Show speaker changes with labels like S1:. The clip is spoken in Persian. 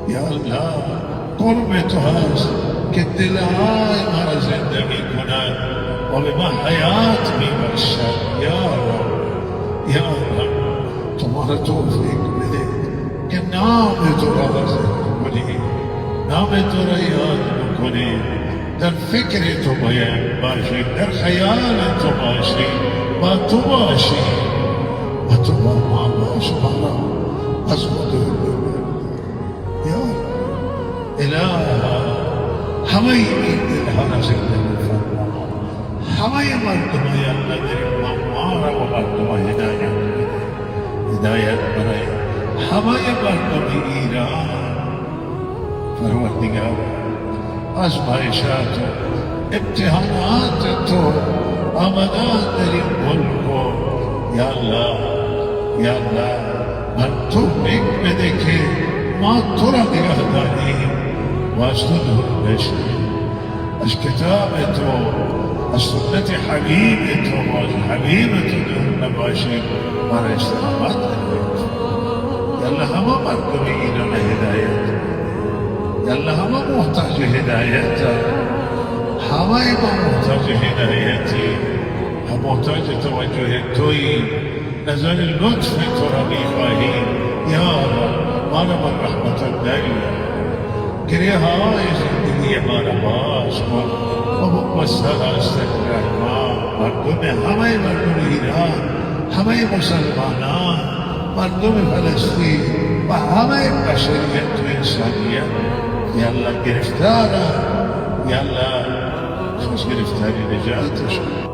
S1: یا الله قرب تو هست که دلهای ما را زندگی کند و به ما حیات میبخشد. یا رب یا رب تو ما را توفیق بده که نام تو را ذکر کنیم، نام تو را یاد بکنیم، در فکر تو باید باشیم، در خیال تو باشیم، با تو باشیم و تو با ما باش. ما را از ما دور ببر یا اله. همه این دلها را زندگی فرما، همه مردم های الله در ما را و مردم هدایت بده، هدایت برای همه مردم ایران. پروردگار آزمایشات و امتحانات تو آمدن در این ملک و یا الله یا الله من توفیق بده که ما تو را نگه داریم و از تو دور بشیم، از کتاب تو، از سنت حبیب تو و از حبیب تو دور نباشیم، ما را استقامت نمید. یا الله همه مردم ایران هدایت، یا الله همه محتاج هدایت، همه ما محتاج هدایتی، محتاج توجه تویی، نظر لطف تو را میخواهیم. یا رب ما را با رحمتت دریاب، گریه های زندگی ما را باز کن و مسئله استقرار ما، همه مردم ایران، همه مسلمانان، مردم فلسطین و همه بشریت و انسانیت یا الله گرفتارم، یا الله از گرفتاری نجاتشون.